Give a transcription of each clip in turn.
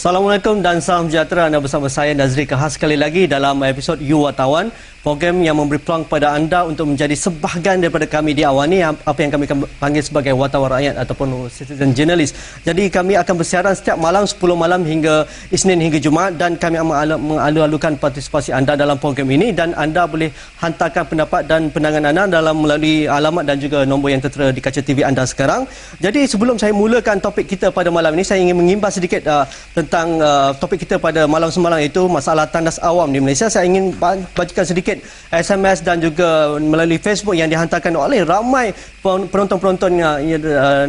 Assalamualaikum dan salam sejahtera. Anda bersama saya Nazri Kahas sekali lagi dalam episod You Wartawan, program yang memberi peluang kepada anda untuk menjadi sebahagian daripada kami di Awani, apa yang kami panggil sebagai wartawan rakyat ataupun citizen journalist. Jadi kami akan bersiaran setiap malam 10 malam hingga Isnin hingga Jumaat, dan kami mengalu-alukan partisipasi anda dalam program ini, dan anda boleh hantarkan pendapat dan pandangan anda dalam melalui alamat dan juga nombor yang tertera di kaca TV anda sekarang. Jadi sebelum saya mulakan topik kita pada malam ini, saya ingin mengimbas sedikit tentang topik kita pada malam semalam, itu masalah tandas awam di Malaysia. Saya ingin bacakan sedikit SMS dan juga melalui Facebook yang dihantarkan oleh ramai penonton-penonton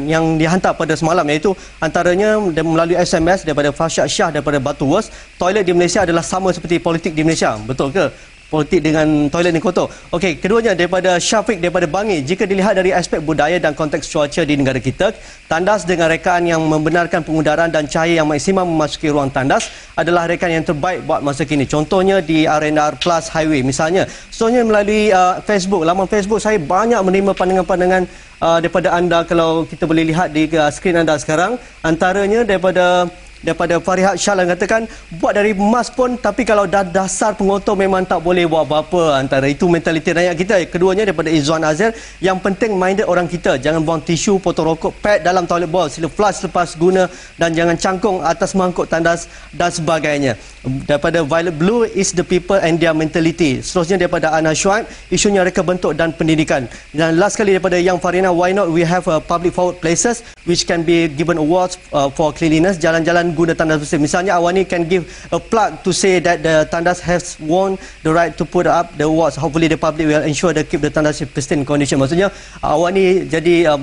yang dihantar pada semalam, iaitu antaranya melalui SMS daripada Farshad Shah daripada Batu Wers. Toilet di Malaysia adalah sama seperti politik di Malaysia. Betul ke? Politik dengan toilet ni kotor. Okey, keduanya daripada Syafiq daripada Bangi. Jika dilihat dari aspek budaya dan konteks cuaca di negara kita, tandas dengan rekaan yang membenarkan pengudaran dan cahaya yang maksimum memasuki ruang tandas adalah rekaan yang terbaik buat masa kini. Contohnya di RNR Plus Highway misalnya. Contohnya melalui Facebook, laman Facebook saya banyak menerima pandangan-pandangan daripada anda. Kalau kita boleh lihat di skrin anda sekarang, antaranya daripada Farihat Syah yang katakan, buat dari emas pun, tapi kalau dasar pengotor memang tak boleh buat apa-apa. Antara itu mentaliti rakyat kita. Keduanya daripada Izzuan Azir, yang penting minded orang kita, jangan buang tisu, potong rokok, pad dalam toilet bowl, sila flush lepas guna, dan jangan cangkung atas mangkuk tandas dan sebagainya. Daripada Violet Blue, is the people and their mentality. Seterusnya daripada Ana Shuaib, isunya reka bentuk dan pendidikan. Dan last kali daripada Yang Farina, why not we have public forward places which can be given awards for cleanliness, jalan-jalan guna tandas bersih. Misalnya Awani can give a plaque to say that the tandas has won the right to put up the awards. Hopefully the public will ensure they keep the tandas in pristine condition. Maksudnya Awani jadi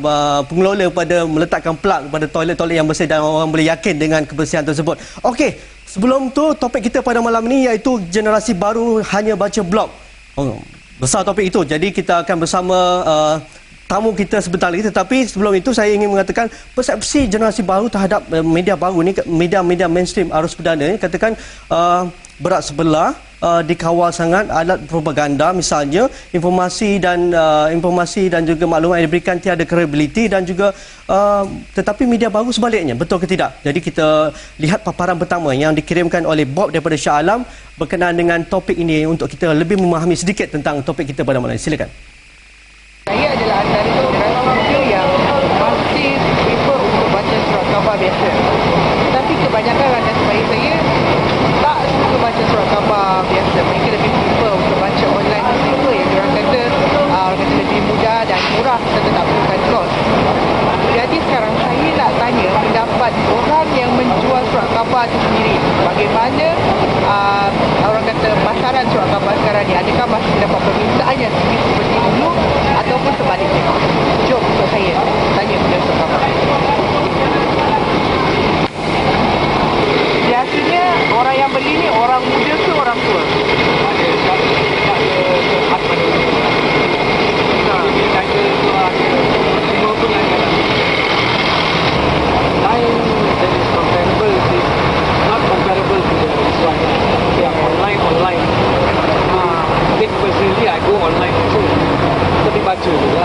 pengelola pada meletakkan plaque pada toilet-toilet yang bersih, dan orang boleh yakin dengan kebersihan tersebut. Okey, sebelum tu topik kita pada malam ini iaitu generasi baru hanya baca blog. Besar topik itu. Jadi kita akan bersama tamu kita sebentar lagi, tetapi sebelum itu saya ingin mengatakan persepsi generasi baru terhadap media baru ni, media mainstream arus perdana ni, katakan berat sebelah, dikawal sangat, alat propaganda misalnya, informasi dan juga maklumat yang diberikan tiada credibility, dan juga tetapi media baru sebaliknya, betul ke tidak? Jadi kita lihat paparan pertama yang dikirimkan oleh Bob daripada Shah Alam berkenaan dengan topik ini untuk kita lebih memahami sedikit tentang topik kita pada malam ini. Silakan. Saya adalah antara generasi muda yang masih prefer untuk baca surat khabar biasa. Tetapi kebanyakan rakan sebaya saya tak suka baca surat khabar biasa. Mereka lebih prefer untuk baca online newspaper yang diorang kata lebih mudah dan murah serta tak perlukan kos. Jadi sekarang saya nak tanya pendapat orang yang menjual surat khabar itu sendiri. Bagaimana orang kata pasaran surat khabar sekarang ni? Adakah masih dapat permintaan yang tinggi seperti dulu ataupun sebaliknya? Jom untuk saya tanya kepada surat khabar. Biasanya orang yang beli ni orang muda ke orang tua? Personally, I go online also. Seperti baca juga.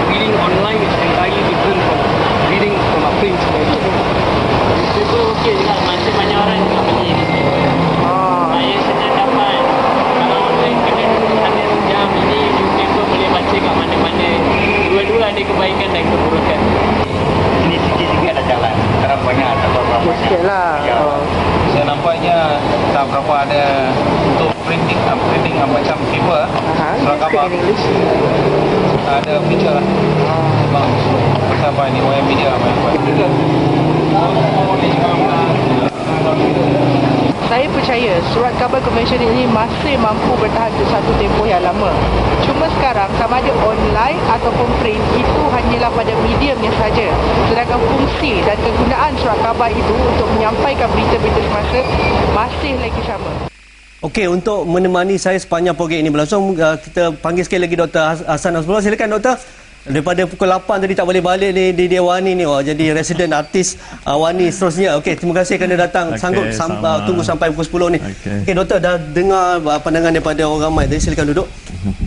Reading online is entirely different from reading from a print. Newspaper okey juga, masih banyak orang yang beli newspaper. Saya senang dapat. Kalau online kena jam ini newspaper boleh baca kat mana-mana. Dua-dua ada kebaikan dan keburukan. Ini sikit juga dah jalan. Sekarang banyak tak berapa. Sikit lah. Saya nampaknya tak berapa ada untuk printing macam paper, surat khabar. Ada feature lah. Sampai ni wayang media Saya percaya surat khabar konvensional ini masih mampu bertahan untuk satu tempoh yang lama. Cuma sekarang sama ada online ataupun print itu hanyalah pada mediumnya saja. Sedangkan fungsi dan kegunaan surat khabar itu untuk menyampaikan berita-berita semasa masih lagi sama. Okey, untuk menemani saya sepanjang program ini berlangsung, kita panggil sekali lagi Dr. Hassan Nasrullah. Silakan Doktor. Daripada pukul 8 tadi tak boleh balik ni di Wani ni. Wah, jadi resident artis Wani seterusnya. Okey, terima kasih kerana datang. Sanggup tunggu sampai pukul 10 ni. Okey, doktor dah dengar pandangan daripada orang ramai. Jadi silakan duduk.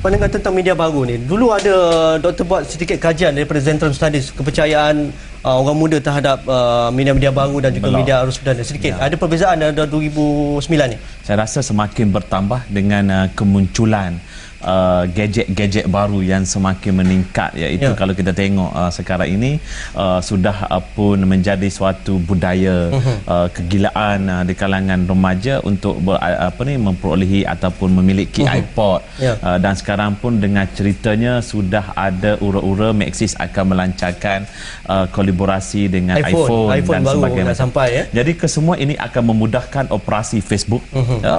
Pandangan tentang media baru ni. Dulu ada doktor buat sedikit kajian daripada Zentrum Studies kepercayaan orang muda terhadap media-media baru dan juga media arus perdana. Sedikit. Ada perbezaan ada 2009 ni. Saya rasa semakin bertambah dengan kemunculan gadget-gadget baru yang semakin meningkat, iaitu kalau kita tengok sekarang ini sudah pun menjadi suatu budaya kegilaan di kalangan remaja untuk memperolehi ataupun memiliki iPod, dan sekarang pun dengan ceritanya sudah ada ura-ura Maxis akan melancarkan kolaborasi dengan iPhone dan baru sebagainya. Sampai, Jadi kesemua ini akan memudahkan operasi Facebook,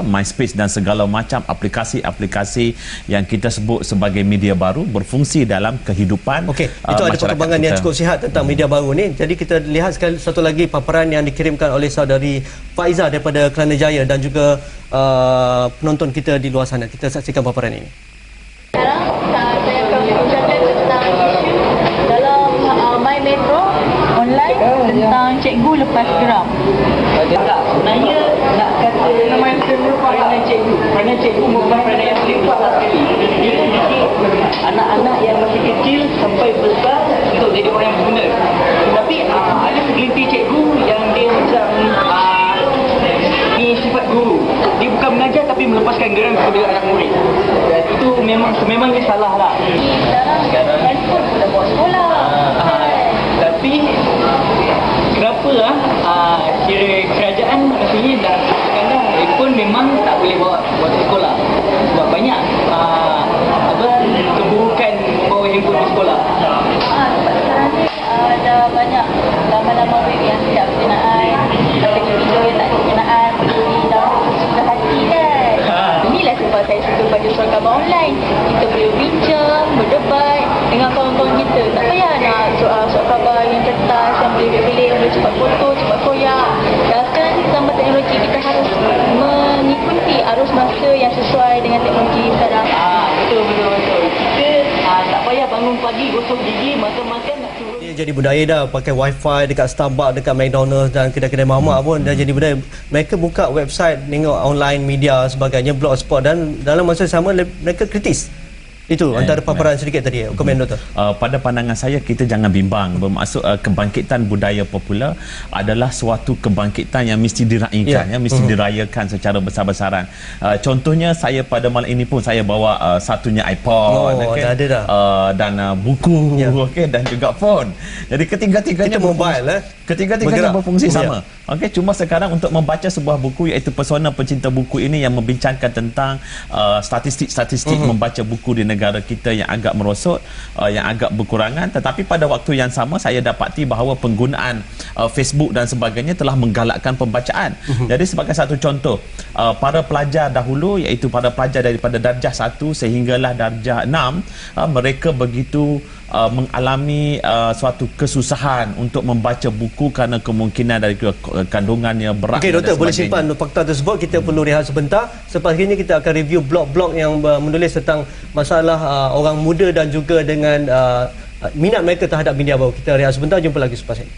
MySpace dan segala macam aplikasi-aplikasi yang kita sebut sebagai media baru berfungsi dalam kehidupan. Okey, itu ada perkembangan yang cukup sihat tentang media baru ni. Jadi kita lihat sekali satu lagi paparan yang dikirimkan oleh saudari Faiza daripada Kelana Jaya dan juga penonton kita di luar sana. Kita saksikan paparan ini. Sekarang saya akan bincangkan tentang isu dalam My Metro online tentang cikgu lepas geram. Sebenarnya nak kata kerana cikgu merupakan kerana yang paling besar sekali. Dia mendidik anak-anak yang masih kecil sampai besar untuk jadi orang yang berguna. Tapi ada segelintir cikgu yang dia macam ni sifat guru. Dia bukan mengajar tapi melepaskan geram kepada anak murid. Dan itu sememangnya salah lah. Sekarang handphone sudah buat sekolah. Tapi kenapa kira kerajaan maksudnya dah katakan handphone memang tak boleh bawa ke sekolah sebab banyak keburukan membawa handphone ke sekolah. Sebab sekarang ni ada banyak lama-lama web yang tidak berkenaan, ada video yang tak berkenaan, di dalam suka hati kan. Inilah sebab saya suka baca surat khabar online. Kita boleh bincang, berdebat dengan kawan-kawan kita. Tak payah nak surat khabar yang kertas, yang boleh boleh cepat foto, cepat koyak. Dan sekarang ni tambah teknologi, kita harus mengikuti arus masa yang sesuai dengan teknologi sekarang. Betul. Kita tak payah bangun pagi gosok gigi, makan-makan nak turun. Dia jadi budaya dah, pakai wifi dekat Starbucks, dekat McDonald's dan kedai-kedai mamak pun dah jadi budaya. Mereka buka website, tengok online media sebagainya, blogspot, dan dalam masa sama mereka kritis. Itu antara paparan sedikit tadi. Komen doktor. Pada pandangan saya, kita jangan bimbang. Bermaksud kebangkitan budaya popular adalah suatu kebangkitan yang mesti diraikan, mesti dirayakan secara besar-besaran. Contohnya saya pada malam ini pun saya bawa satunya iPod, dan buku, dan juga phone. Jadi ketiga-tiganya berfungsi sama. Cuma sekarang untuk membaca sebuah buku, iaitu Persona Pencinta Buku ini yang membincangkan tentang statistik membaca buku di negara kita yang agak merosot, yang agak berkurangan. Tetapi pada waktu yang sama saya dapati bahawa penggunaan Facebook dan sebagainya telah menggalakkan pembacaan. Jadi sebagai satu contoh, para pelajar dahulu, iaitu para pelajar daripada darjah 1 sehinggalah darjah 6, mereka begitu mengalami suatu kesusahan untuk membaca buku kerana kemungkinan dari kandungannya berat. Okey doktor, boleh simpan fakta tersebut. Kita perlu rehat sebentar. Selepas ini kita akan review blog-blog yang menulis tentang masalah orang muda dan juga dengan minat mereka terhadap media baru. Kita rehat sebentar, jumpa lagi selepas ini.